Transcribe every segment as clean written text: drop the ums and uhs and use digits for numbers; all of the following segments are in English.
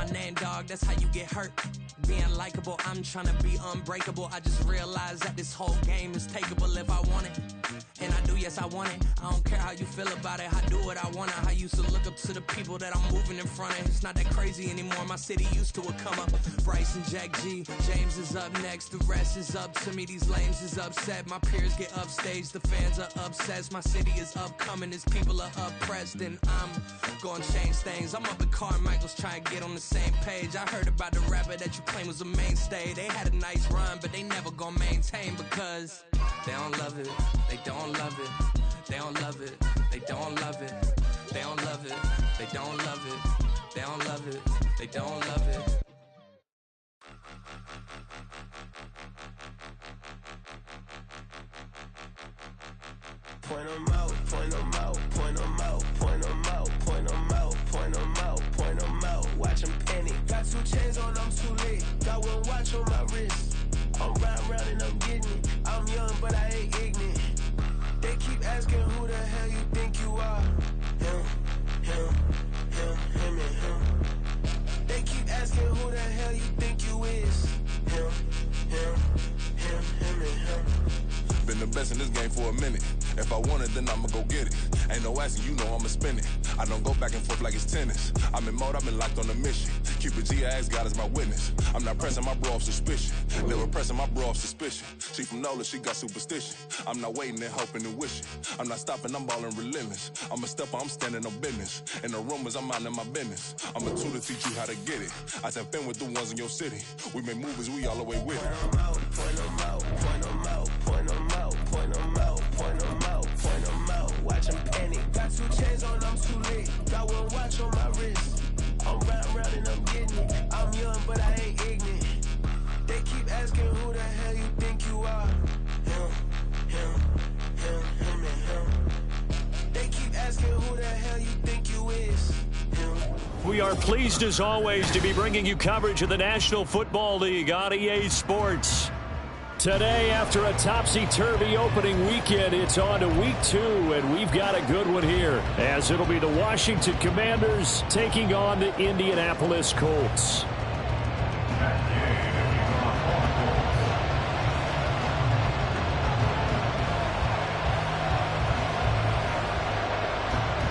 my name, dog, that's how you get hurt. Being likable, I'm trying to be unbreakable. I just realized that this whole game is takeable if I want it. And I do, yes, I want it. I don't care how you feel about it. I do what I want it. I used to look up to the people that I'm moving in front of. It's not that crazy anymore. My city used to a come up. Bryce and Jack G. James is up next. The rest is up to me. These lames is upset. My peers get upstaged. The fans are obsessed. My city is upcoming. These people are oppressed. And I'm gonna change things. I'm up at Carmichael's trying to get on the same page. I heard about the rapper that you claim was a mainstay. They had a nice run, but they never gonna maintain because they don't love it. They don't love it. They don't love it. They don't love it. They don't love it. They don't love it. They don't love it. They don't love it. Point 'em out, point 'em out, point 'em out, point 'em out, point 'em out, point 'em out, point 'em out. Watch 'em panic. Got 2 chains on, I'm too late. Got 1 watch on my wrist. I'm riding round and I'm getting it. I'm young, but I ain't ignorant. They keep asking who the hell you think you are. Him, him, him, him, and him. They keep asking who the hell you think you is. Him, him, him, him, and him. Been the best in this game for a minute. If I want it, then I'ma go get it. Ain't no asking, you know I'ma spin it. I don't go back and forth like it's tennis. I'm in mode, I've been locked on a mission. Keep it G, I ask God as my witness. I'm not pressing my bro off suspicion. Never pressing my bro off suspicion. She from Nola, she got superstition. I'm not waiting and hoping and wishing. I'm not stopping, I'm balling relentless. I'm a stepper, I'm standing on business. And the rumors, I'm out in my business. I'm a tutor, teach you how to get it. I said, been with the ones in your city. We make movies, we all the way with it. Point 'em out, point 'em out, point 'em out, point 'em out, point 'em out, point 'em out, point 'em out. Watch 'em panic. Got 2 chains on, I'm too late. Got 1 watch on my wrist. I'm riding round and I'm getting it. I'm young, but I ain't ignorant. They keep asking who the hell you think you are. Him, him, him, him, and him. They keep asking who the hell you think you is. Him. We are pleased as always to be bringing you coverage of the National Football League on EA Sports. Today, after a topsy-turvy opening weekend, it's on to Week 2, and we've got a good one here, as it'll be the Washington Commanders taking on the Indianapolis Colts.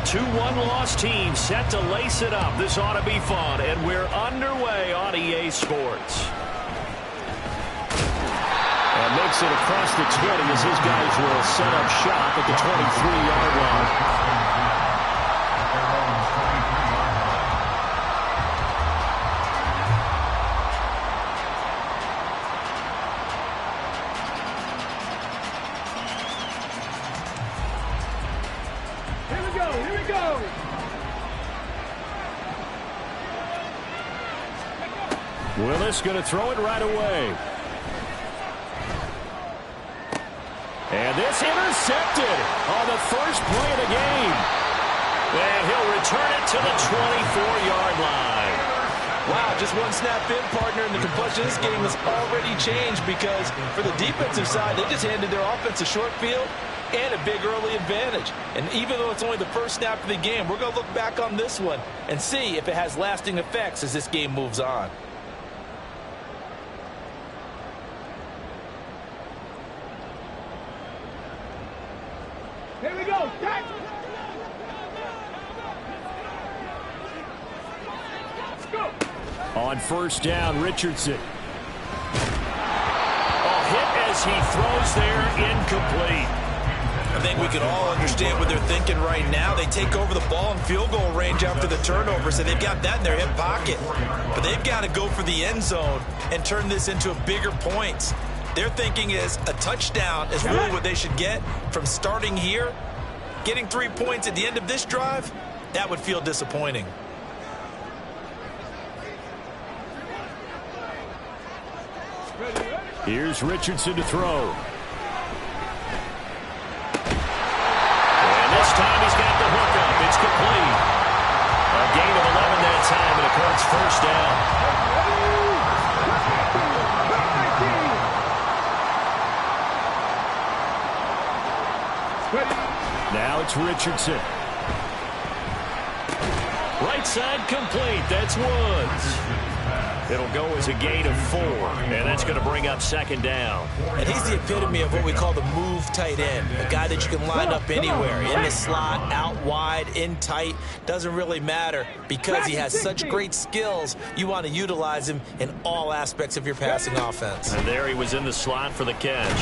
Two one-loss teams set to lace it up. This ought to be fun, and we're underway on EA Sports. And makes it across the 20 as his guys will set up shop at the 23-yard line. Here we go, here we go. Willis going to throw it right away. And this intercepted on the first play of the game. And he'll return it to the 24-yard line. Wow, just one snap in, partner, and the complexion of this game has already changed because for the defensive side, they just handed their offense a short field and a big early advantage. And even though it's only the first snap of the game, we're going to look back on this one and see if it has lasting effects as this game moves on. Here we go. Catch. Let's go. On first down, Richardson. Hit as he throws there, incomplete. I think we can all understand what they're thinking right now. They take over the ball in field goal range after the turnover, so they've got that in their hip pocket. But they've got to go for the end zone and turn this into a bigger points. Their thinking is a touchdown is really what they should get from starting here. Getting 3 points at the end of this drive, that would feel disappointing. Here's Richardson to throw. And this time he's got the hook up. It's complete. A gain of 11 that time, and a Colts first down. Now it's Richardson. Right right side complete. That's Woods. It'll go as a gain of 4, and that's going to bring up second down. And he's the epitome of what we call the move tight end, a guy that you can line up anywhere, in the slot, out wide, in tight, doesn't really matter because he has such great skills. You want to utilize him in all aspects of your passing offense. And there he was in the slot for the catch.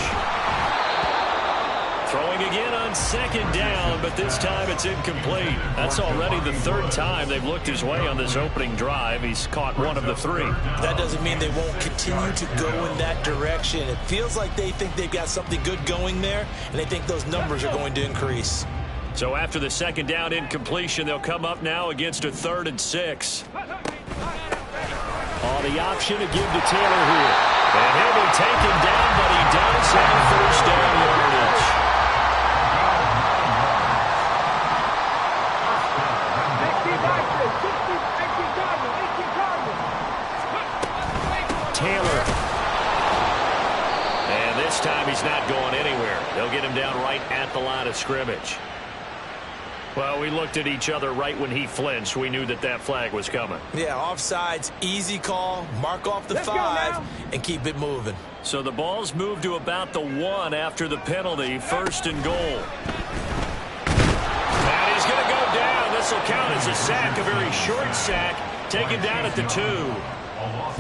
Throwing again on second down, but this time it's incomplete. That's already the 3rd time they've looked his way on this opening drive. He's caught 1 of the 3. That doesn't mean they won't continue to go in that direction. It feels like they think they've got something good going there, and they think those numbers are going to increase. So after the second down incompletion, they'll come up now against a 3rd and 6. Oh, the option to give to Taylor here. And he'll be taken down, but he does have first down yardage. Taylor. And this time he's not going anywhere. They'll get him down right at the line of scrimmage. Well, we looked at each other right when he flinched. We knew that that flag was coming. Yeah, offsides, easy call, mark off the 5, and keep it moving. So the ball's moved to about the 1 after the penalty, 1st and goal. And he's going to go down. This will count as a sack, a very short sack, taken down at the 2.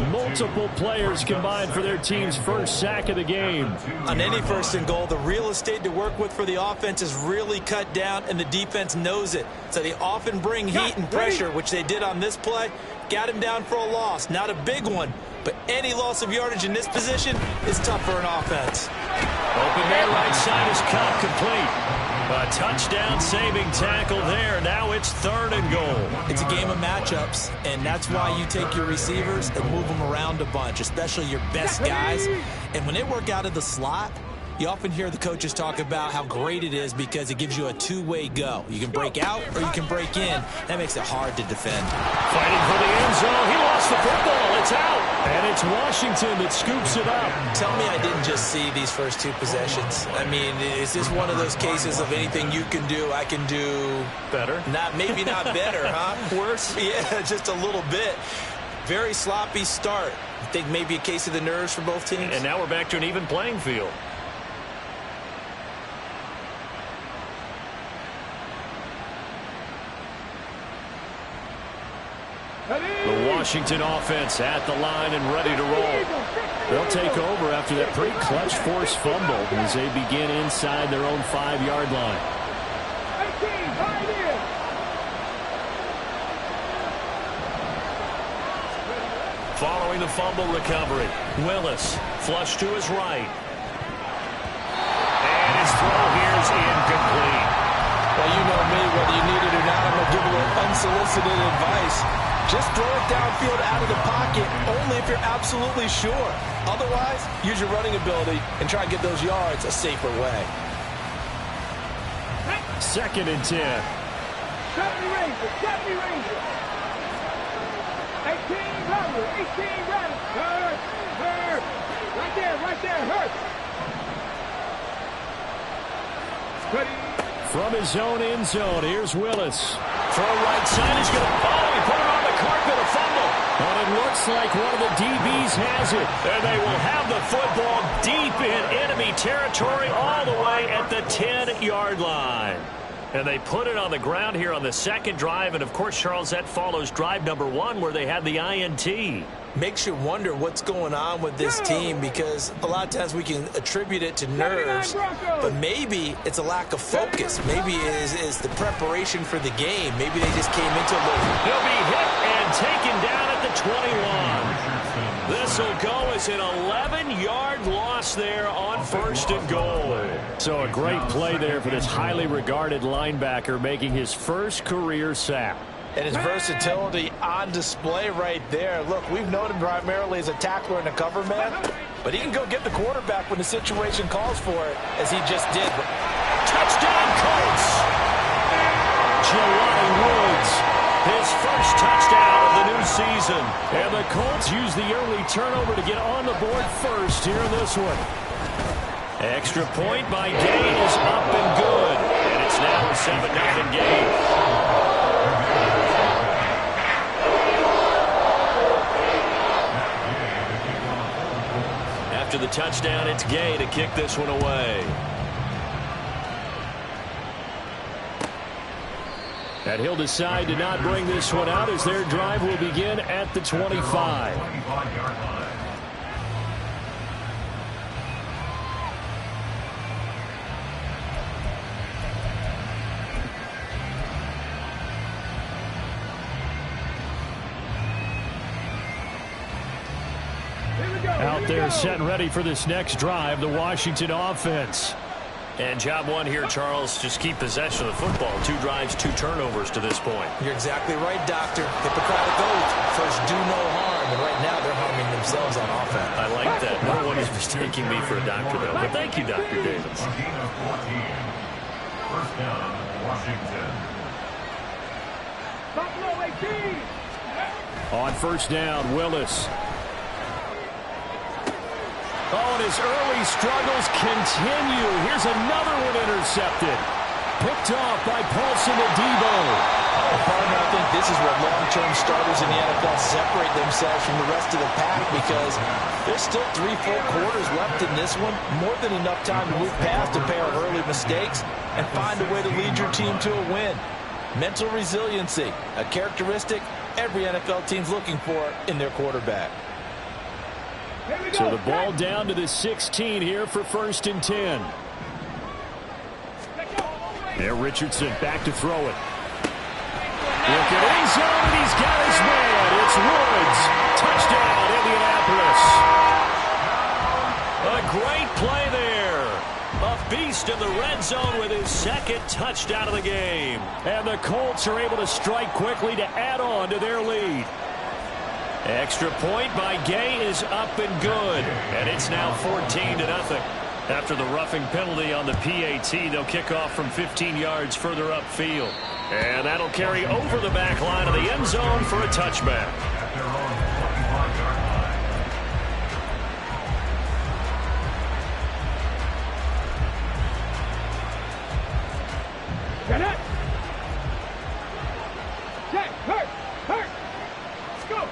Multiple players combined for their team's first sack of the game. On any 1st and goal, the real estate to work with for the offense is really cut down, and the defense knows it. So they often bring heat and pressure, which they did on this play. Got him down for a loss. Not a big one, but any loss of yardage in this position is tough for an offense. Open there, right side is caught, complete. A touchdown-saving tackle there. Now it's 3rd and goal. It's a game of matchups, and that's why you take your receivers and move them around a bunch, especially your best guys. And when they work out of the slot, you often hear the coaches talk about how great it is because it gives you a two-way go. You can break out or you can break in. That makes it hard to defend. Fighting for the end zone. He lost the football. It's out. And it's Washington that scoops it up. Tell me I didn't just see these first 2 possessions. I mean, is this one of those cases of anything you can do, I can do better? Maybe not better, huh? Worse? Yeah, just a little bit. Very sloppy start. I think maybe a case of the nerves for both teams. And now we're back to an even playing field. The Washington offense at the line and ready to roll. They'll take over after that pretty clutch forced fumble as they begin inside their own 5-yard line. Following the fumble recovery, Willis flush to his right. And his throw here is incomplete. Well, you know me, whether you need it or not, I'm going to give a little unsolicited advice. Just throw it downfield out of the pocket, only if you're absolutely sure. Otherwise, use your running ability and try and get those yards a safer way. 2nd and 10. 70 Rangers, 70 Rangers. 18 Rebels, 18 Rebels. Hurt. Right there, hurt. From his own end zone, here's Willis. Throw right side, he's going to he put it on the carpet, a fumble. And it looks like one of the DBs has it. And they will have the football deep in enemy territory all the way at the 10-yard line. And they put it on the ground here on the 2nd drive. And, of course, Charles, that follows drive number 1 where they had the INT. Makes you wonder what's going on with this team because a lot of times we can attribute it to nerves, but maybe it's a lack of focus. Maybe it is the preparation for the game. Maybe they just came into a little. He'll be hit and taken down at the 21. This will go as an 11-yard loss there on 1st and goal. So a great play there for this highly regarded linebacker making his first career sack. And his versatility on display right there. Look, we've known him primarily as a tackler and a cover man, but he can go get the quarterback when the situation calls for it, as he just did. Touchdown, Colts! Jelani Woods, his first touchdown of the new season. And the Colts use the early turnover to get on the board first here in this one. Extra point by Gay is up and good. And it's now a 7-0 game. After the touchdown, it's Gay to kick this one away. And he'll decide to not bring this one out as their drive will begin at the 25. Out there set and ready for this next drive, the Washington offense. And job one here, Charles, just keep possession of the football. 2 drives, 2 turnovers to this point. You're exactly right, Doctor. Hippocratic oath. First, do no harm. And right now, they're harming themselves on offense. I like that. No one is mistaking me for a doctor, though. But thank you, Dr. Davis. First down, Washington. On first down, Willis. Oh, and his early struggles continue. Here's another one intercepted. Picked off by Paulson Adebo. Partner, I think this is where long-term starters in the NFL separate themselves from the rest of the pack because there's still 3 full quarters left in this one. More than enough time to move past a pair of early mistakes and find a way to lead your team to a win. Mental resiliency, a characteristic every NFL team's looking for in their quarterback. So the ball down to the 16 here for 1st and 10. There, Richardson back to throw it. Look at end zone, and he's got his man. It's Woods. Touchdown, Indianapolis. A great play there. A beast in the red zone with his 2nd touchdown of the game. And the Colts are able to strike quickly to add on to their lead. Extra point by Gay is up and good. And it's now 14-0. After the roughing penalty on the PAT, they'll kick off from 15 yards further upfield. And that'll carry over the back line of the end zone for a touchback. At their own 25-yard line. Get it! Check! Hurt! Let's go!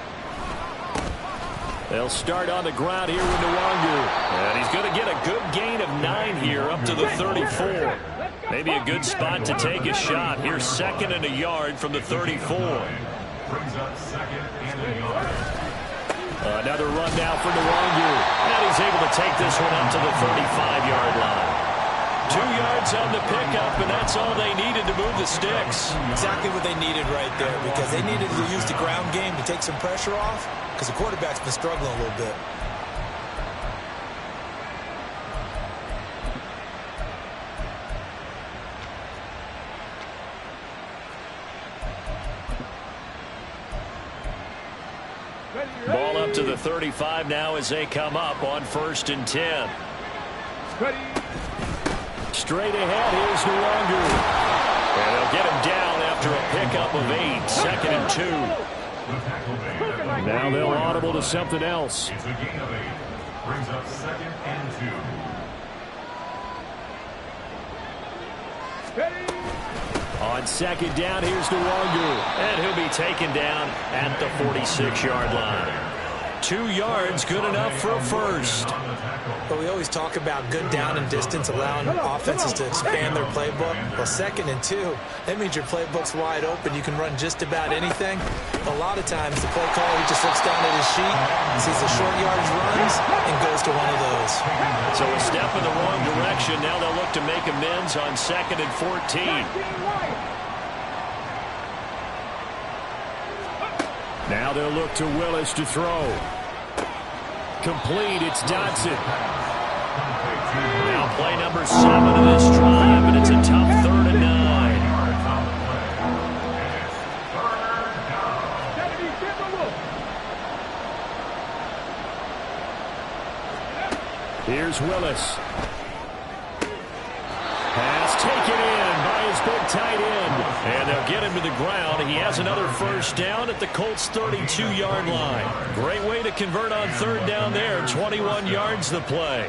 They'll start on the ground here with Nwangu. And he's going to get a good gain of 9 here up to the 34. Maybe a good spot to take a shot. Here's 2nd and a yard from the 34. Brings up 2nd and a yard. Another run now for Nwangu. And he's able to take this one up to the 35-yard line. 2 yards on the pickup, and that's all they needed to move the sticks. Exactly what they needed right there because they needed to use the ground game to take some pressure off because the quarterback's been struggling a little bit. Ball up to the 35 now as they come up on 1st and 10. Straight ahead, here's Nwangu. And they'll get him down after a pickup of 8, 2nd and 2. Now they'll audible to something else. It's a gain of 8. Brings up 2nd and 2. On 2nd down, here's Nwangu. And he'll be taken down at the 46-yard line. 2 yards, good enough for a first. But we always talk about good down and distance, allowing offenses to expand their playbook. Well, 2nd and 2, that means your playbook's wide open. You can run just about anything. A lot of times, the play caller, he just looks down at his sheet, sees the short yardage runs, and goes to one of those. So a step in the wrong direction. Now they'll look to make amends on 2nd and 14. Now they'll look to Willis to throw. Complete, it's Dotson. Now play number 7 of this drive, and it's a tough 3rd and 9. Here's Willis. Pass taken in by his big tight end. And they'll get him to the ground. He has another first down at the Colts' 32-yard line. Great way to convert on 3rd down there. 21 yards the play.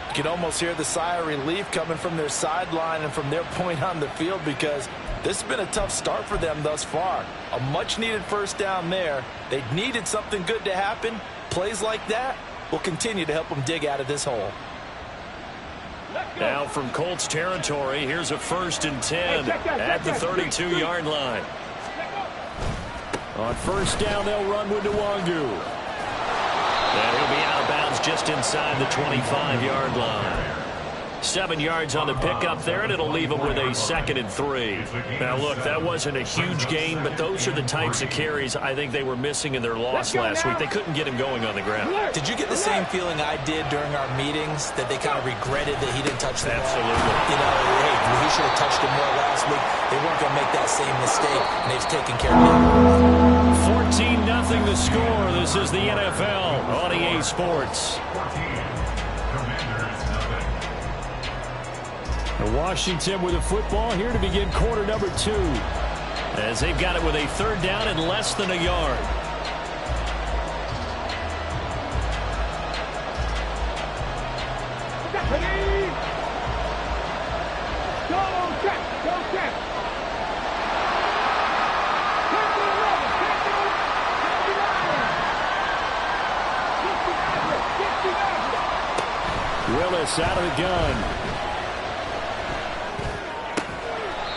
You can almost hear the sigh of relief coming from their sideline and from their point on the field because this has been a tough start for them thus far. A much-needed first down there. They needed something good to happen. Plays like that will continue to help them dig out of this hole. Now from Colts territory, here's a 1st and 10 at the 32-yard line. On 1st down, they'll run with Nwangu. And he'll be out of bounds just inside the 25-yard line. 7 yards on the pickup there, and it'll leave them with a 2nd and 3. Now, look, that wasn't a huge gain, but those are the types of carries I think they were missing in their loss last week. They couldn't get him going on the ground. Did you get the same feeling I did during our meetings, that they kind of regretted that he didn't touch the ball? Absolutely. You know, hey, he should have touched it more last week. They weren't going to make that same mistake, and they've taken care of it. 14-0 the score. This is the NFL on EA Sports. Washington with a football here to begin quarter number 2. As they've got it with a 3rd down and less than a yard. Willis out of the gun.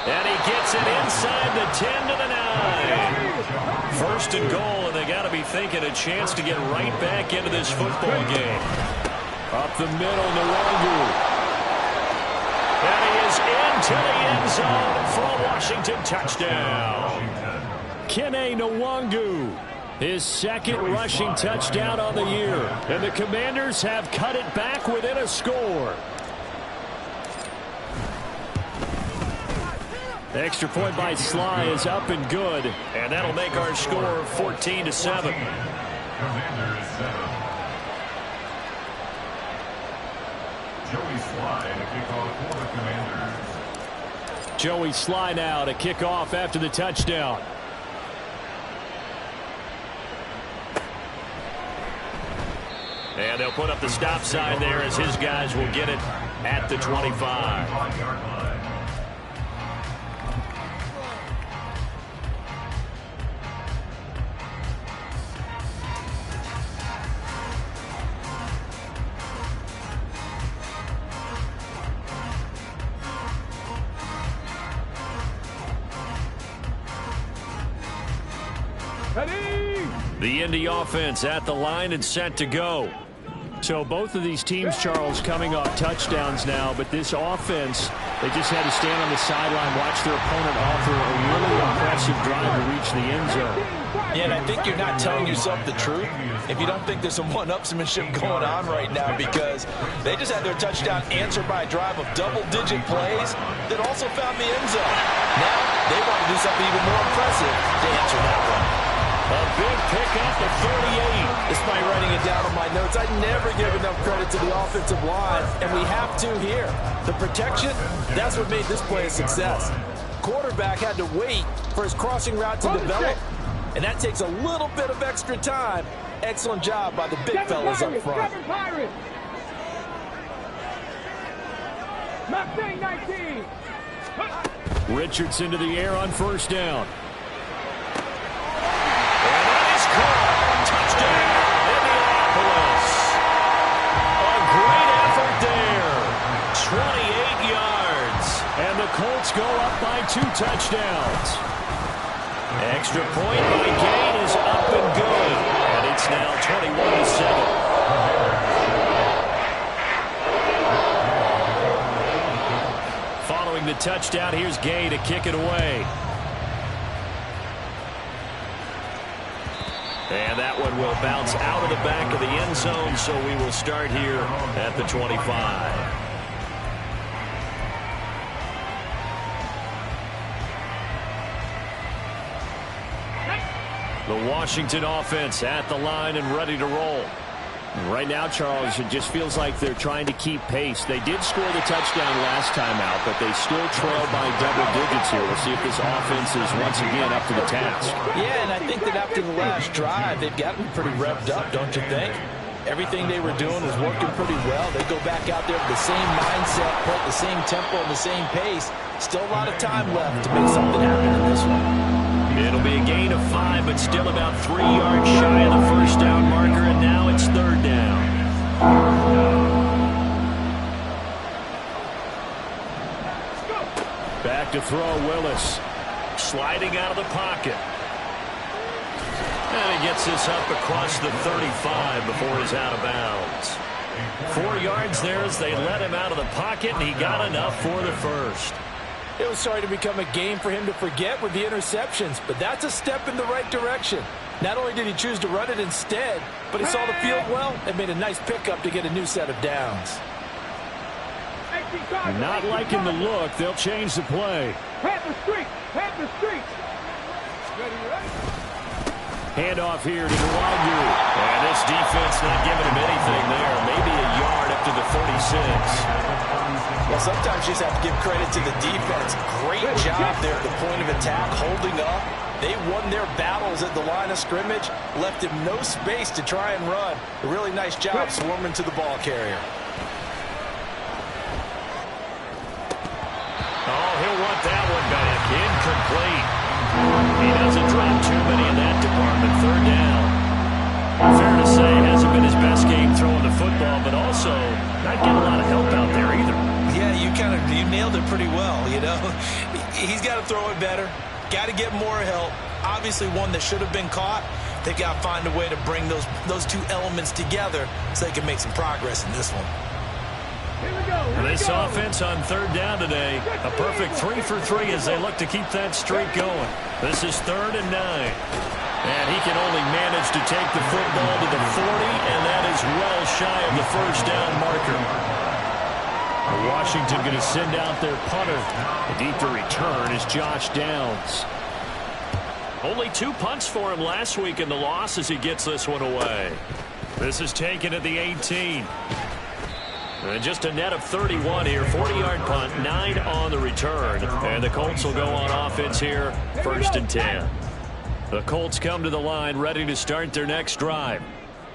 And he gets it inside the 10 to the 9. 1st and goal, and they got to be thinking a chance to get right back into this football game. Up the middle, Nwangu. And he is into the end zone for a Washington touchdown. Kene Nwangu, his 2nd rushing touchdown on the year. And the Commanders have cut it back within a score. Extra point by Sly is up and good, and that'll make our score 14-7. Commanders 7. Joey Sly to kick off for the Commanders. Joey Sly now to kick off after the touchdown. And they'll put up the stop sign there as his guys will get it at the 25. The Indy offense at the line and set to go. So both of these teams, Charles, coming off touchdowns now, but this offense, they just had to stand on the sideline, watch their opponent offer a really impressive drive to reach the end zone. Yeah, and I think you're not telling yourself the truth if you don't think there's some one-upsmanship going on right now, because they just had their touchdown answered by a drive of double-digit plays that also found the end zone. Now they want to do something even more impressive to answer that one. A big pickup at 38. Despite writing it down on my notes, I never give enough credit to the offensive line, and we have to here. The protection, that's what made this play a success. Quarterback had to wait for his crossing route to develop, and that takes a little bit of extra time. Excellent job by the big fellas up front. Richardson to the air on 1st down. And the Colts go up by 2 touchdowns. Extra point by Gain is up and good. And it's now 21-7. Following the touchdown, here's Gay to kick it away. And that one will bounce out of the back of the end zone, so we will start here at the 25. The Washington offense at the line and ready to roll. Right now, Charles, it just feels like they're trying to keep pace. They did score the touchdown last time out, but they still trail by double digits here. We'll see if this offense is once again up to the task. Yeah, and I think that after the last drive, they've gotten pretty revved up, don't you think? Everything they were doing was working pretty well. They go back out there with the same mindset, put the same tempo and the same pace. Still a lot of time left to make something happen in this one. It'll be a gain of 5, but still about 3 yards shy of the 1st down marker, and now it's 3rd down. throw, Willis. Sliding out of the pocket. And he gets this up across the 35 before he's out of bounds. 4 yards there as they let him out of the pocket, and he got enough for the first. It was starting to become a game for him to forget with the interceptions, but that's a step in the right direction. Not only did he choose to run it instead, but he saw the field well and made a nice pickup to get a new set of downs. Not liking the look. They'll change the play. Head the street. Head the street. Handoff here to Week2. And this defense not giving him anything there. Maybe a yard up to the 46. Well, sometimes you just have to give credit to the defense. Great job there at the point of attack, holding up. They won their battles at the line of scrimmage, left him no space to try and run. A really nice job swarming to the ball carrier. Oh, he'll want that one back. Incomplete. He doesn't drop too many in that department. 3rd down. Fair to say, hasn't been his best game throwing the football, but also not getting a lot of help out there either. Yeah, you nailed it pretty well, you know. He's got to throw it better. Got to get more help. Obviously one that should have been caught. They've got to find a way to bring those two elements together so they can make some progress in this one. This offense on 3rd down today, a perfect 3 for 3 as they look to keep that streak going. This is 3rd and 9. And he can only manage to take the football to the 40, and that is well shy of the 1st down marker. Washington going to send out their punter. The deep to return is Josh Downs. Only 2 punts for him last week in the loss as he gets this one away. This is taken at the 18. And just a net of 31 here. 40-yard punt, 9 on the return. And the Colts will go on offense here, 1st and 10. The Colts come to the line ready to start their next drive.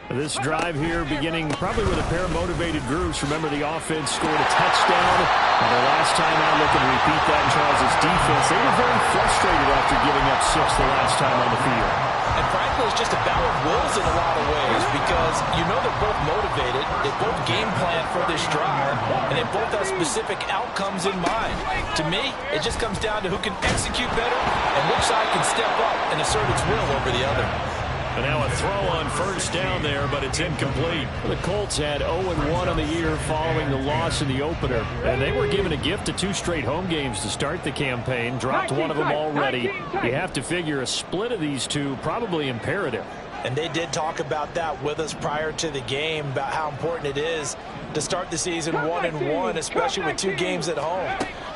This drive here beginning probably with a pair of motivated groups. Remember, the offense scored a touchdown. And the last time out, looking to repeat that in Charles' defense, they were very frustrated after giving up 6 the last time on the field. And frankly, it's just a battle of wills in a lot of ways because you know they're both motivated, they both game plan for this drive, and they both have specific outcomes in mind. To me, it just comes down to who can execute better and which side can step up and assert its will over the other. And now a throw on 1st down there, but it's incomplete. The Colts had 0-1 on the year following the loss in the opener. And they were given a gift of 2 straight home games to start the campaign. Dropped one of them already. You have to figure a split of these two probably imperative. And they did talk about that with us prior to the game, about how important it is to start the season 1-1, especially with 2 games at home.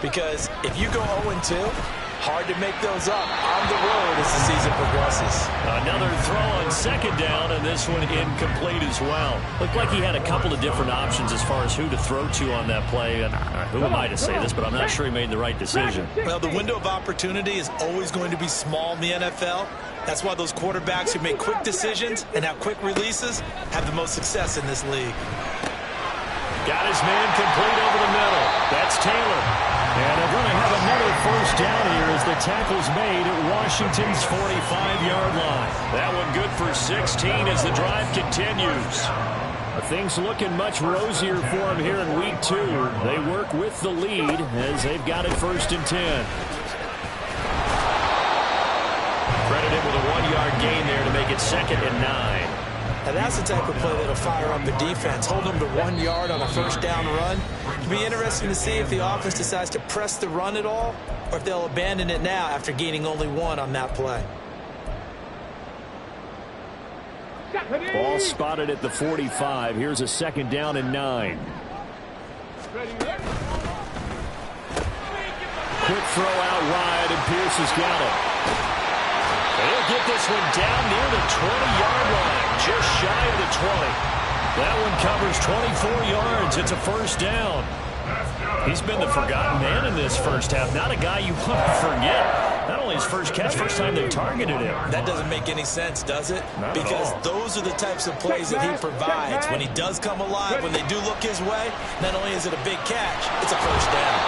Because if you go 0-2, hard to make those up on the road as the season progresses. Another throw on 2nd down, and this one incomplete as well. Looked like he had a couple of different options as far as who to throw to on that play. And who am I to say this, but I'm not sure he made the right decision. Well, the window of opportunity is always going to be small in the NFL. That's why those quarterbacks who make quick decisions and have quick releases have the most success in this league. Got his man complete over the middle. That's Taylor. And they're going to have another 1st down here as the tackle's made at Washington's 45-yard line. That one good for 16 as the drive continues. Things looking much rosier for them here in Week 2. They work with the lead as they've got it 1st and 10. Credited with a 1-yard gain there to make it 2nd and 9. And that's the type of play that'll fire up the defense. Hold them to 1 yard on a 1st down run. It'll be interesting to see if the offense decides to press the run at all or if they'll abandon it now after gaining only 1 on that play. Ball spotted at the 45. Here's a 2nd down and 9. Quick throw out wide, and Pierce has got it. He'll get this one down near the 20-yard line, just shy of the 20. That one covers 24 yards. It's a 1st down. He's been the forgotten man in this 1st half. Not a guy you want to forget. Not only his first catch, first time they targeted him. That doesn't make any sense, does it? Not because those are the types of plays that he provides. When he does come alive, when they do look his way, not only is it a big catch, it's a 1st down.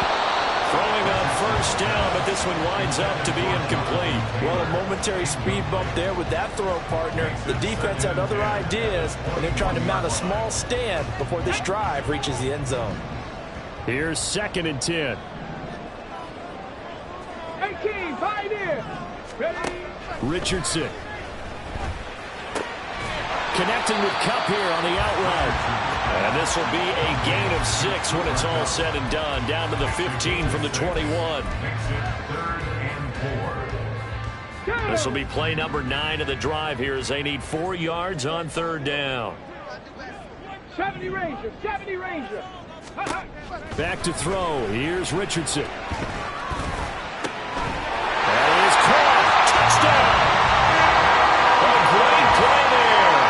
Throwing on 1st down, but this one winds up to be incomplete. Well, a momentary speed bump there with that throw partner. The defense had other ideas, and they're trying to mount a small stand before this drive reaches the end zone. Here's 2nd and 10. team, pioneer. Ready? Richardson. Connecting with Cup here on the out route. And this will be a gain of 6 when it's all said and done. Down to the 15 from the 21. This will be play number 9 of the drive here as they need 4 yards on third down. 70 Ranger, 70 Ranger. Back to throw. Here's Richardson. That is caught. Touchdown. A great play there.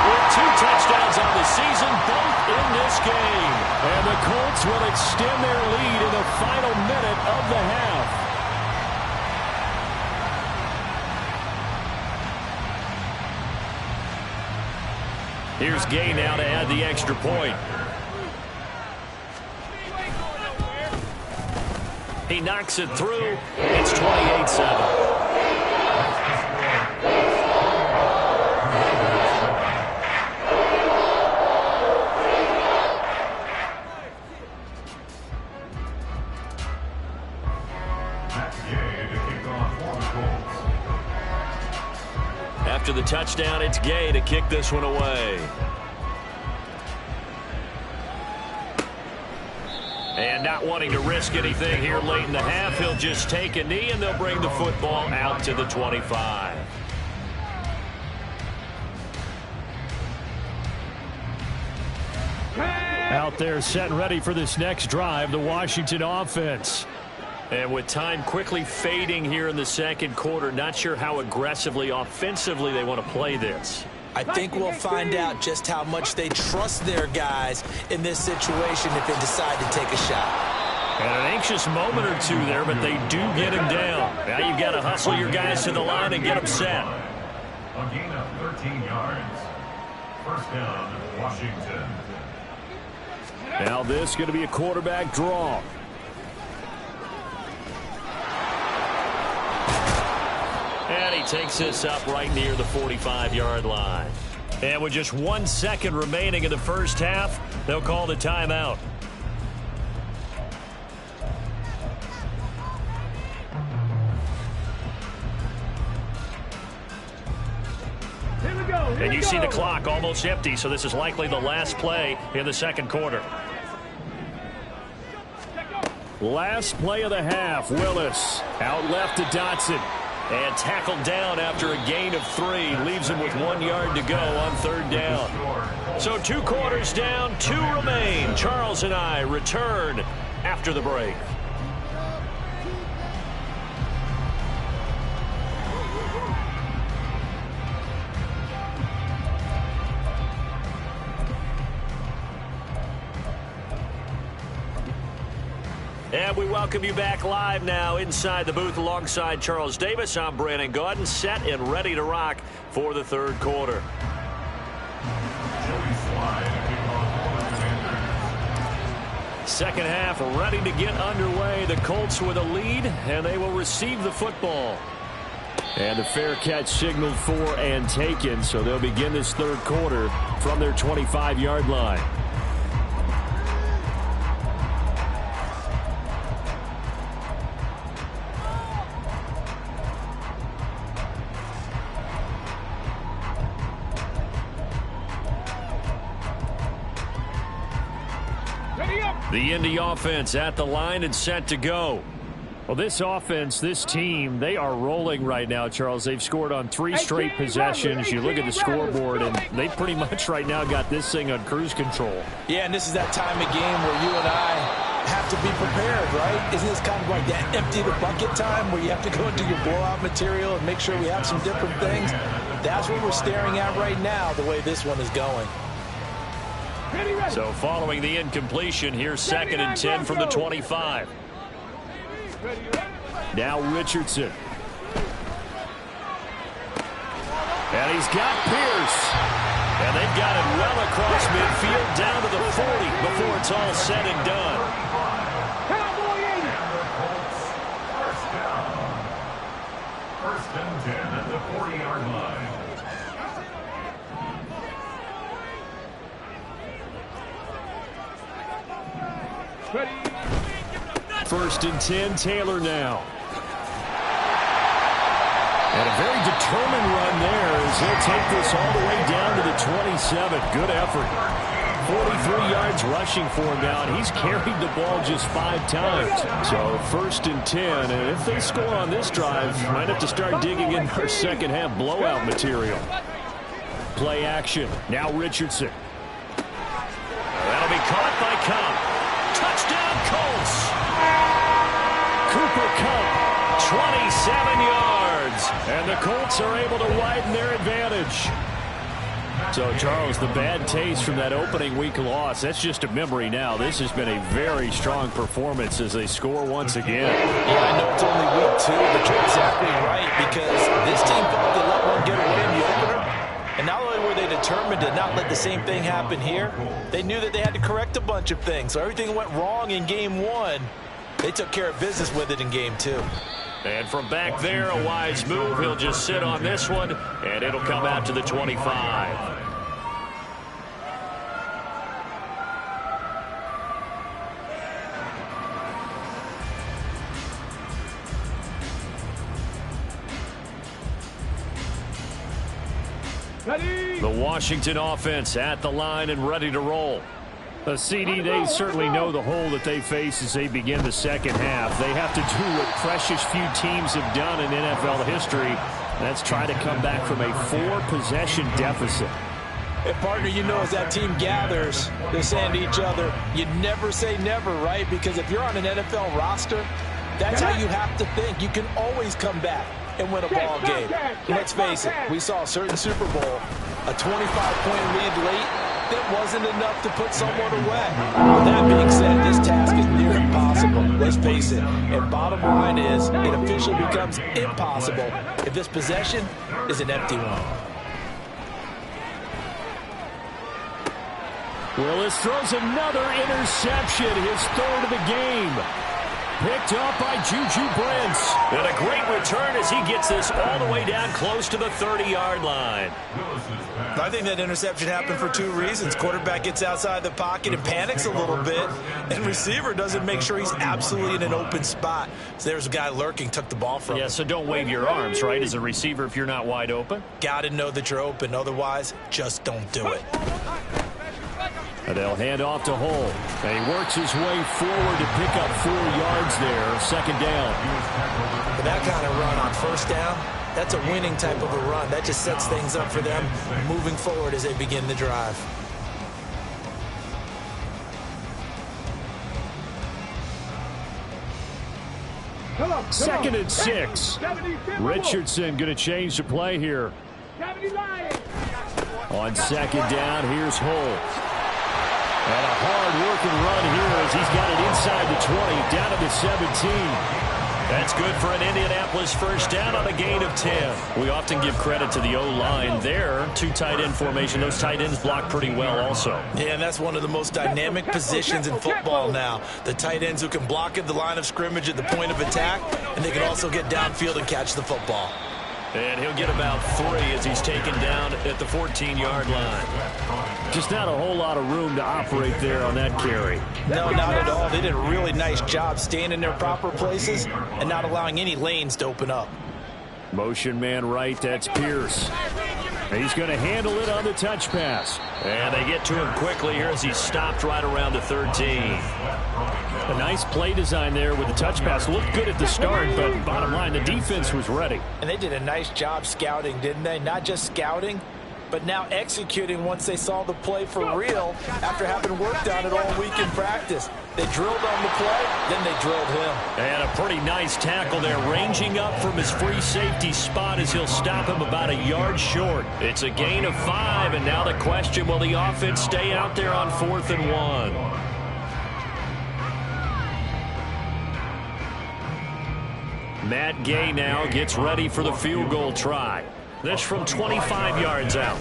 With 2 touchdowns on the season, both in this game. And the Colts will extend their lead in the final minute of the half. Here's Gay now to add the extra point. He knocks it through. It's 28-7. After the touchdown, it's Gay to kick this one away. And not wanting to risk anything here late in the half, he'll just take a knee, and they'll bring the football out to the 25. Out there set and ready for this next drive, the Washington offense. And with time quickly fading here in the second quarter, not sure how aggressively, offensively they want to play this. I think we'll find out just how much they trust their guys in this situation if they decide to take a shot. And an anxious moment or two there, but they do get him down. Now you've got to hustle your guys to the line and get them set. A gain of 13 yards. First down, Washington. Now this is going to be a quarterback draw. And he takes this up right near the 45-yard line. And with just 1 second remaining in the first half, they'll call the timeout. And you see the clock almost empty, so this is likely the last play in the second quarter. Last play of the half, Willis out left to Dotson. And tackled down after a gain of 3. Leaves him with 1 yard to go on third down. So 2 quarters down, 2 remain. Charles and I return after the break. And we welcome you back live now inside the booth alongside Charles Davis. I'm Brandon Gaudin, set and ready to rock for the third quarter. Second half ready to get underway. The Colts with a lead, and they will receive the football. And a fair catch signaled for and taken, so they'll begin this third quarter from their 25-yard line. The Indy offense at the line and set to go. Well, this offense, this team, they are rolling right now, Charles. They've scored on 3 straight possessions. You look at the scoreboard, and they pretty much right now got this thing on cruise control. Yeah, and this is that time of game where you and I have to be prepared, right? Isn't this kind of like that empty the bucket time where you have to go into your blowout material and make sure we have some different things? That's what we're staring at right now, the way this one is going. So following the incompletion, here's 2nd and 10 from the 25. Now Richardson. And he's got Pierce. And they've got it well across midfield down to the 40 before it's all said and done. First and 10 at the 40-yard line. First and 10, Taylor now. And a very determined run there as he'll take this all the way down to the 27. Good effort. 43 yards rushing for him now, and he's carried the ball just 5 times. So 1st and 10, and if they score on this drive, might have to start digging in our second half blowout material. Play action. Now Richardson. That'll be caught by Cup. Touchdown Colts. Cooper Kupp, 27 yards. And the Colts are able to widen their advantage. So, Charles, the bad taste from that opening week loss, that's just a memory now. This has been a very strong performance as they score once again. Yeah, I know it's only week 2, but you're exactly right, because this team thought they let one get away in the opener. And not only were they determined to not let the same thing happen here, they knew that they had to correct a bunch of things. So everything went wrong in game 1. They took care of business with it in game 2. And from back there, a wise move. He'll just sit on this one, and it'll come out to the 25. The Washington offense at the line and ready to roll. The CD, they certainly know the hole that they face as they begin the second half. They have to do what precious few teams have done in NFL history. That's try to come back from a 4-possession deficit. And, partner, you know, as that team gathers, they're saying to each other, you never say never, right? Because if you're on an NFL roster, that's how you have to think. You can always come back and win a ball game. Let's face it, we saw a certain Super Bowl, a 25-point lead late. That wasn't enough to put someone away. With that being said, this task is near impossible. Let's face it. And bottom line is, it officially becomes impossible if this possession is an empty one. Willis throws another interception, his 3rd of the game. Picked up by Juju Brents. And a great return as he gets this all the way down close to the 30-yard line. I think that interception happened for 2 reasons. Quarterback gets outside the pocket and panics a little bit, and receiver doesn't make sure he's absolutely in an open spot. So there's a guy lurking, took the ball from him. Yeah, so don't wave your arms, right, as a receiver if you're not wide open? Got to know that you're open. Otherwise, just don't do it. And they'll hand off to Hull. And he works his way forward to pick up 4 yards there. 2nd down. For that kind of run on 1st down, that's a winning type of a run. That just sets things up for them moving forward as they begin the drive. Second and 6. Richardson going to change the play here. On 2nd down, here's Hull. And a hard-working run here as he's got it inside the 20, down to the 17. That's good for an Indianapolis 1st down on a gain of 10. We often give credit to the O-line there. 2 tight end formation. Those tight ends block pretty well also. Yeah, and that's one of the most dynamic positions in football now. The tight ends who can block at the line of scrimmage at the point of attack, and they can also get downfield and catch the football. And he'll get about 3 as he's taken down at the 14-yard line. Just not a whole lot of room to operate there on that carry. No, not at all. They did a really nice job staying in their proper places and not allowing any lanes to open up. Motion man right, that's Pierce. He's going to handle it on the touch pass. And they get to him quickly here as he's stopped right around the 13. A nice play design there with the touch pass. Looked good at the start, but bottom line, the defense was ready. And they did a nice job scouting, didn't they? Not just scouting, but now executing once they saw the play for real after having worked on it all week in practice. They drilled on the play, then they drilled him. And a pretty nice tackle there, ranging up from his free safety spot as he'll stop him about a yard short. It's a gain of 5, and now the question, will the offense stay out there on 4th and 1? Matt Gay now gets ready for the field goal try. This from 25 yards out.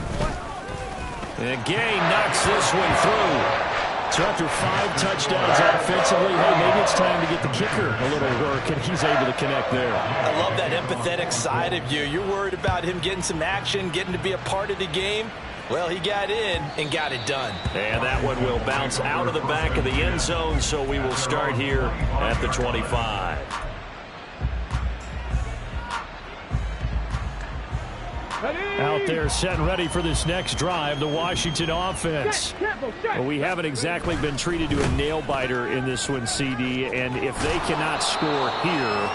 And Gay knocks this one through. So after 5 touchdowns offensively, hey, maybe it's time to get the kicker a little work, and he's able to connect there. I love that empathetic side of you. You're worried about him getting some action, getting to be a part of the game. Well, he got in and got it done. And that one will bounce out of the back of the end zone, so we will start here at the 25. Out there set and ready for this next drive, the Washington offense. Well, we haven't exactly been treated to a nail-biter in this one, CD, and if they cannot score here,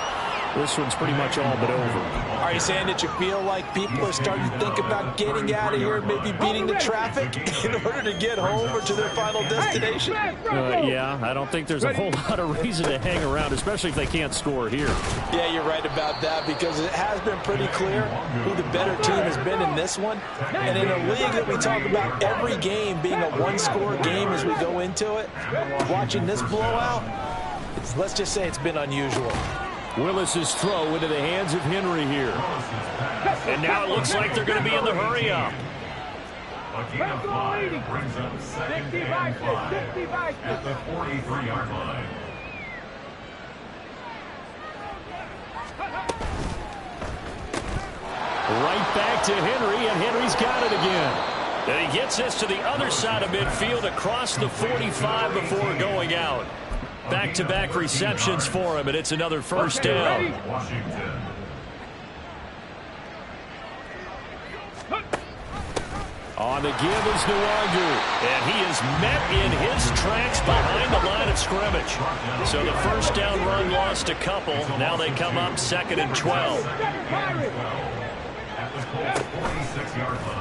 this one's pretty much all but over. Are you saying that you feel like people are starting to think about getting out of here, maybe beating the traffic in order to get home or to their final destination? Yeah, I don't think there's a whole lot of reason to hang around, especially if they can't score here. Yeah, you're right about that, because it has been pretty clear who the better team has been in this one. And in a league that we talk about every game being a one-score game as we go into it, watching this blowout, let's just say it's been unusual. Willis's throw into the hands of Henry here. And now it looks like they're going to be in the hurry-up. A gain of 5 brings up second and 5 at the 43-yard line. Right back to Henry, and Henry's got it again. And he gets this to the other side of midfield across the 45 before going out. Back-to-back receptions for him, and it's another first down. Washington. On the give is Nwangu, and he is met in his tracks behind the line of scrimmage. So the first down run lost a couple. Now they come up 2nd and 12.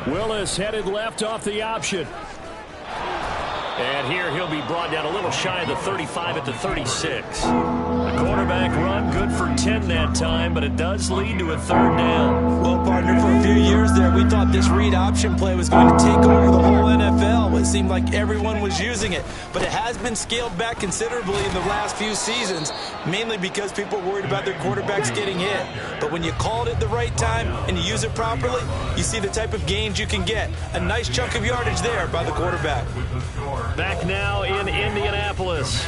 Willis headed left off the option. And here he'll be brought down a little shy of the 35 at the 36. The quarterback run good for 10 that time, but it does lead to a 3rd down. Well, partner, for a few years there, we thought this read option play was going to take over the whole NFL. It seemed like everyone was using it, but it has been scaled back considerably in the last few seasons, mainly because people are worried about their quarterbacks getting hit. But when you call it at the right time and you use it properly, you see the type of gains you can get. A nice chunk of yardage there by the quarterback. Back now in Indianapolis.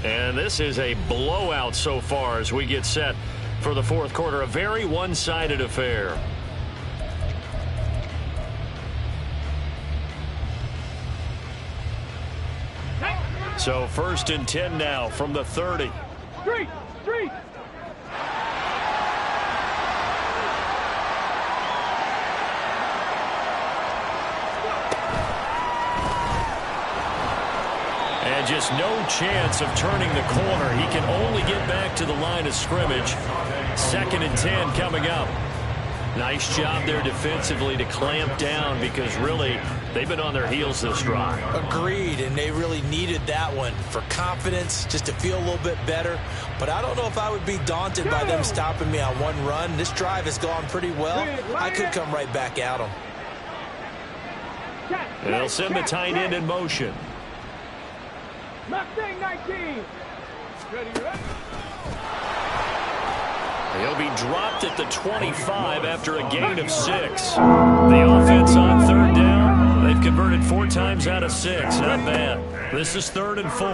And this is a blowout so far as we get set for the 4th quarter. A very one-sided affair. So 1st and 10 now from the 30. Street! And just no chance of turning the corner. He can only get back to the line of scrimmage. 2nd and 10 coming up. Nice job there defensively to clamp down, because really they've been on their heels this drive. Agreed, and they really needed that one for confidence, just to feel a little bit better. But I don't know if I would be daunted by them stopping me on one run. This drive has gone pretty well. I could come right back at them. And they'll send the tight end in motion. Mustang 19. Ready. He'll be dropped at the 25 after a gain of 6. The offense on 3rd down. They've converted 4 times out of 6. Not bad. This is 3rd and 4.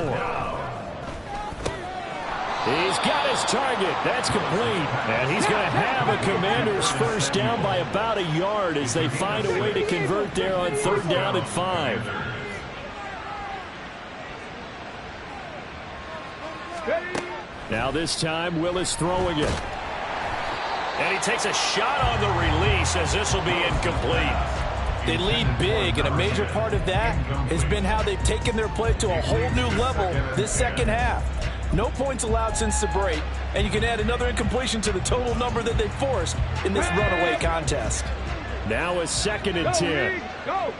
He's got his target. That's complete. And he's going to have a Commander's first down by about a yard as they find a way to convert there on 3rd down and 5. Now this time, Willis throwing it. And he takes a shot on the release as this will be incomplete. They lead big, and a major part of that has been how they've taken their play to a whole new level this second half. No points allowed since the break, and you can add another incompletion to the total number that they forced in this runaway contest. Now a 2nd and 10. Go!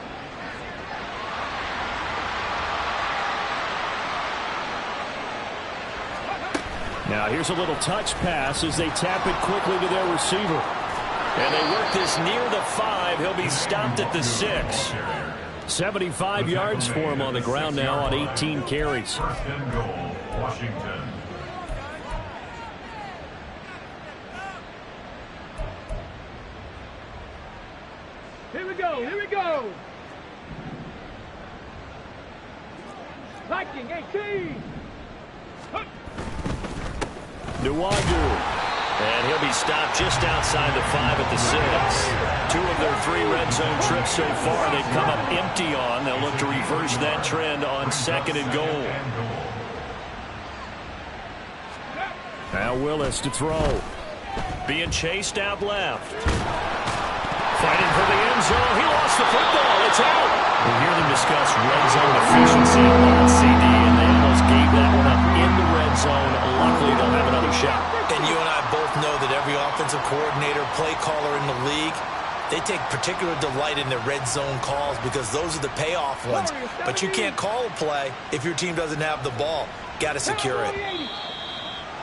Now here's a little touch pass as they tap it quickly to their receiver. And they work this near the 5. He'll be stopped at the 6. 75 yards for him on the ground now on 18 carries. 1st and goal, Washington. Here we go. Viking 18. Nwangu. And he'll be stopped just outside the 5 at the 6. 2 of their 3 red zone trips so far they've come up empty on. They'll look to reverse that trend on 2nd and goal. Now Willis to throw. Being chased out left. Fighting for the end zone. He lost the football. It's out. We hear them discuss red zone efficiency a lot, CD, and they almost gave that one up in the red zone. Luckily, they'll have another shot. And you and I both know that every offensive coordinator, play caller in the league, they take particular delight in their red zone calls because those are the payoff ones. But you can't call a play if your team doesn't have the ball. Got to secure it.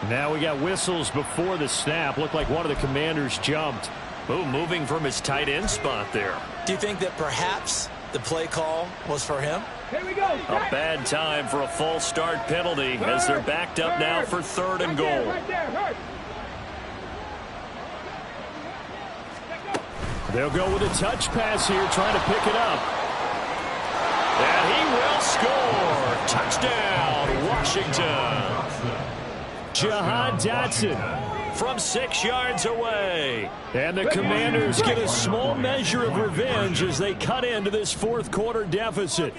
Now we got whistles before the snap. Looked like one of the Commanders jumped. Ooh, moving from his tight end spot there. Do you think that perhaps the play call was for him? Here we go. A bad time for a false start penalty as they're backed up now for 3rd and goal. Right there, hurt. They'll go with a touch pass here, trying to pick it up. And he will score. Touchdown, Washington. Jahan Dotson from 6 yards away. And the Commanders get a small measure of revenge as they cut into this 4th quarter deficit.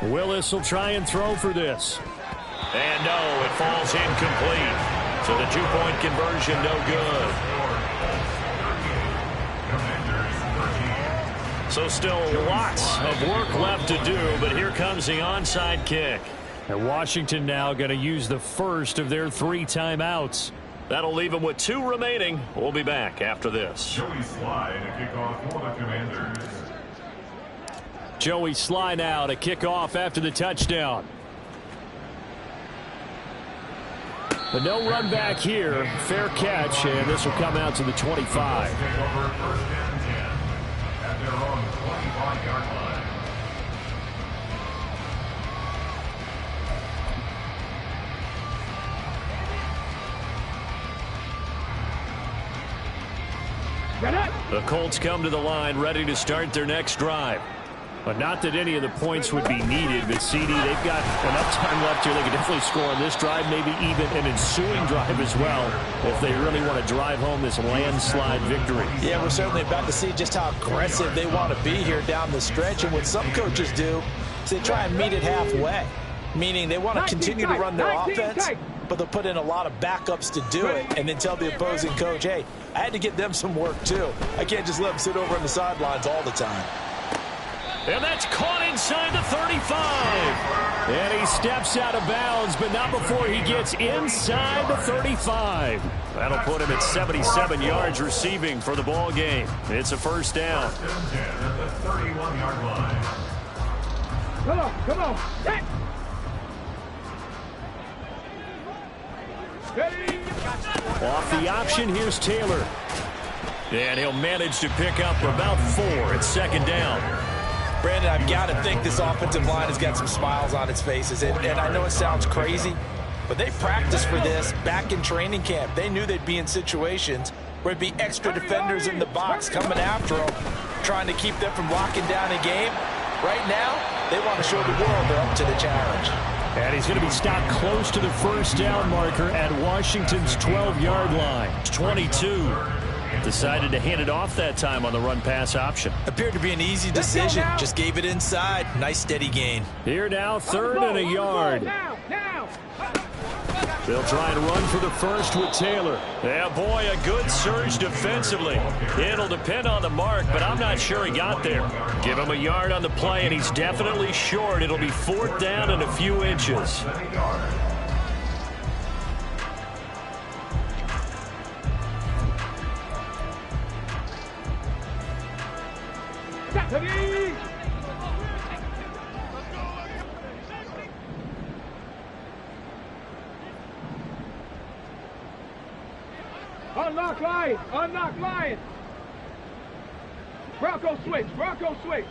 Willis will try and throw for this. And no, it falls incomplete. So the 2-point conversion no good. So still lots of work left to do, but here comes the onside kick. And Washington now going to use the first of their 3 timeouts. That'll leave them with 2 remaining. We'll be back after this. Joey Sly to kick off for the Commanders. Joey Sly now to kick off after the touchdown. But no run back here. Fair catch, and this will come out to the 25. Take over 1st and 10 at their own 25-yard line. The Colts come to the line ready to start their next drive. But not that any of the points would be needed, but CD, they've got enough time left here. They can definitely score on this drive, maybe even an ensuing drive as well, if they really want to drive home this landslide victory. Yeah, we're certainly about to see just how aggressive they want to be here down the stretch. And what some coaches do is they try and meet it halfway, meaning they want to continue to run their offense, but they'll put in a lot of backups to do it and then tell the opposing coach, hey, I had to get them some work too. I can't just let them sit over on the sidelines all the time. And that's caught inside the 35. And he steps out of bounds, but not before he gets inside the 35. That'll put him at 77 yards receiving for the ball game. It's a first down. 1st and 10 at the 31-yard line. Come on, come on. Set. Off the option, here's Taylor. And he'll manage to pick up about 4 at 2nd down. Brandon, I've got to think this offensive line has got some smiles on its faces. And I know it sounds crazy, but they practiced for this back in training camp. They knew they'd be in situations where it'd be extra defenders in the box coming after them, trying to keep them from locking down a game. Right now, they want to show the world they're up to the challenge. And he's going to be stopped close to the first down marker at Washington's 12-yard line. 22. Decided to hand it off that time on the run-pass option. Appeared to be an easy decision. Just gave it inside. Nice steady gain. Here now, 3rd and a yard. They'll try and run for the first with Taylor. Yeah, boy, a good surge defensively. It'll depend on the mark, but I'm not sure he got there. Give him a yard on the play, and he's definitely short. It'll be 4th down and a few inches. Unlock line! Unlock line! Bronco switch! Bronco switch!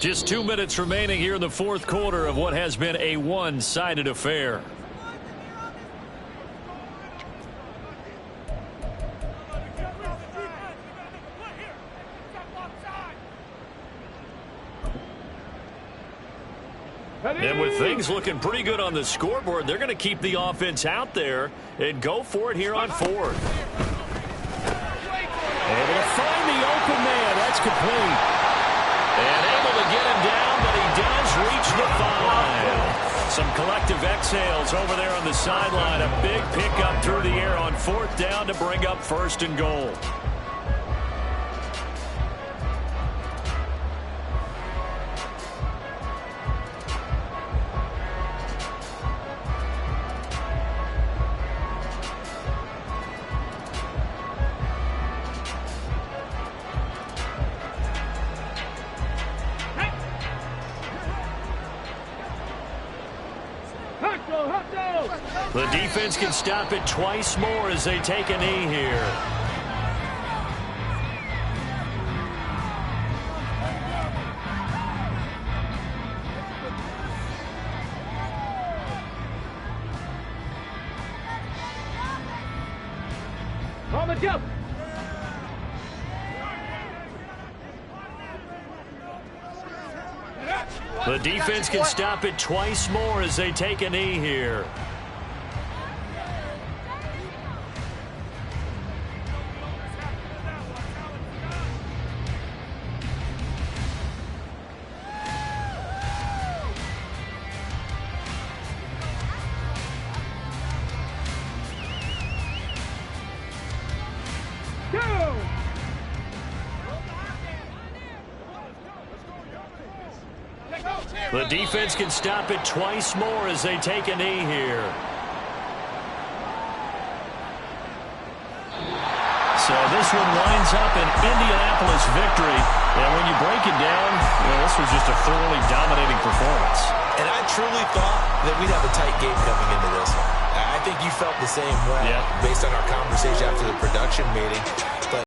Just 2 minutes remaining here in the 4th quarter of what has been a one-sided affair. And with things looking pretty good on the scoreboard, they're going to keep the offense out there and go for it here on 4th. Able to find the open man. That's complete. And able to get him down, but he does reach the 5. Some collective exhales over there on the sideline. A big pickup through the air on 4th down to bring up 1st and goal. The defense can stop it twice more as they take a knee here. On the jump. The defense can stop it twice more as they take a knee here. The defense can stop it twice more as they take a knee here. So this one winds up an Indianapolis victory. And when you break it down, this was just a thoroughly dominating performance. And I truly thought that we'd have a tight game coming into this. I think you felt the same way based on our conversation after the production meeting.